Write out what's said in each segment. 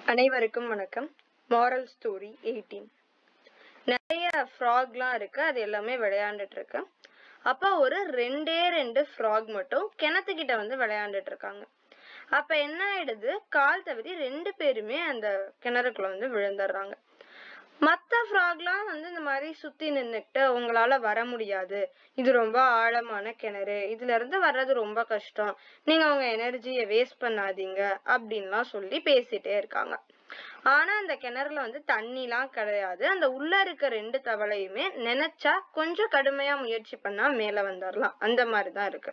அனைவருக்கும் வணக்கம். Moral story 18. நிறைய ஃப்ராக்லாம் இருக்கு, அது எல்லாமே விளையாண்டுட்டு இருக்கு. அப்ப ஒரு ரெண்டு ஃப்ராக் மட்டும் கிணத்துக்கிட்ட வந்து விளையாண்டுட்டு இருக்காங்க. அப்ப என்ன ஆயிடுது, கால் தவறி 2 பேருமே அந்த கிணறுக்குள்ள வந்து விழுந்துடுறாங்க. மத்த ஃப்ராக்லாம் வந்து இந்த மாதிரி சுத்தி நின்னுக்கிட்டு உங்களால வர முடியாது, இது ரொம்ப ஆழமான கிணறு, இதுல இருந்து வர்றது ரொம்ப கஷ்டம், நீங்க உங்க எனர்ஜியை வேஸ்ட் பண்ணாதீங்க அப்படின்லாம் சொல்லி பேசிட்டே இருக்காங்க. ஆனா அந்த கிணறுல வந்து தண்ணிலாம் கிடையாது. அந்த உள்ள இருக்க 2 தவளையுமே நினைச்சா கொஞ்சம் கடுமையா முயற்சி பண்ணா மேல வந்துடலாம், அந்த மாதிரிதான் இருக்கு.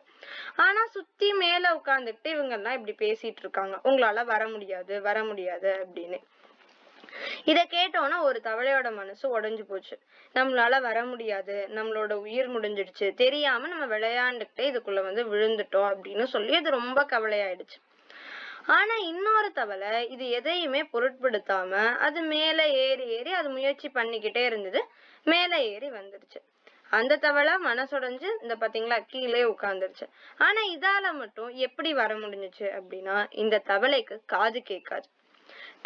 ஆனா சுத்தி மேல உட்கார்ந்துகிட்டு இவங்க எல்லாம் இப்படி பேசிட்டு இருக்காங்க, உங்களால வர முடியாது வர முடியாது அப்படின்னு. இத கேட்டோன்னா ஒரு தவளையோட மனசு உடைஞ்சு போச்சு. நம்மளால வர முடியாது, நம்மளோட உயிர் முடிஞ்சிடுச்சு, தெரியாம நம்ம விளையாண்டுக்கிட்டே இதுக்குள்ள வந்து விழுந்துட்டோம் அப்படின்னு சொல்லி அது ரொம்ப கவலையாயிடுச்சு. ஆனா இன்னொரு தவளை இது எதையுமே பொருட்படுத்தாம அது மேல ஏறி ஏறி அது முயற்சி பண்ணிக்கிட்டே இருந்தது. மேல ஏறி வந்துடுச்சு. அந்த தவளை மனசுடைஞ்சு இந்த பாத்தீங்களா கீழே உட்கார்ந்துருச்சு. ஆனா இதால மட்டும் எப்படி வர முடிஞ்சுச்சு அப்படின்னா, இந்த தவளைக்கு காது கேட்காது.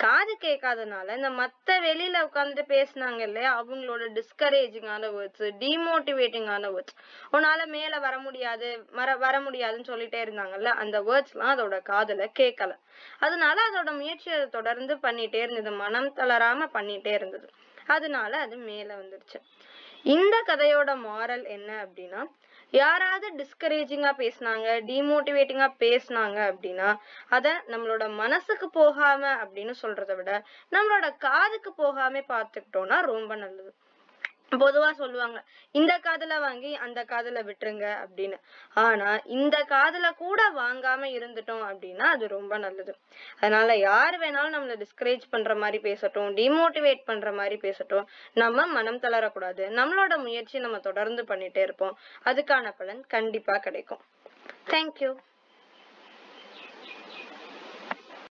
காது கேட்காதனால இந்த மத்த வெளியில உட்கார்ந்துட்டு பேசினாங்க இல்லையா, அவங்களோட டிஸ்கரேஜிங்கான வேர்ட்ஸ், டிமோட்டிவேட்டிங்கான வேர்ட்ஸ், உன்னால மேல வர முடியாது வர முடியாதுன்னு சொல்லிட்டே இருந்தாங்கல்ல, அந்த வேர்ட்ஸ் எல்லாம் அதோட காதுல கேட்கல. அதனால அதோட முயற்சியை தொடர்ந்து பண்ணிட்டே இருந்தது, மனம் தளராம பண்ணிட்டே இருந்தது. அதனால அது மேல வந்துருச்சு. இந்த கதையோட மாரல் என்ன அப்படின்னா, யாராவது டிஸ்கரேஜிங்கா பேசினாங்க, டிமோட்டிவேட்டிங்கா பேசினாங்க அப்படின்னா அத நம்மளோட மனசுக்கு போகாம அப்படின்னு சொல்றதை விட நம்மளோட காதுக்கு போகாம பாத்துக்கிட்டோம்னா ரொம்ப நல்லது. பொதுவா சொல்லுவாங்க, இந்த காதுல வாங்கி அந்த காதுல விட்டுருங்க அப்படின்னு. ஆனா இந்த காதுல கூட வாங்காம இருந்துட்டோம் அப்படின்னா அது ரொம்ப நல்லது. அதனால யாரு வேணாலும் நம்மள டிஸ்கரேஜ் பண்ற மாதிரி பேசட்டும், டிமோட்டிவேட் பண்ற மாதிரி பேசட்டும், நம்ம மனம் தளரக்கூடாது. நம்மளோட முயற்சி நம்ம தொடர்ந்து பண்ணிட்டே இருப்போம், அதுக்கான பலன் கண்டிப்பா கிடைக்கும். தேங்க்யூ.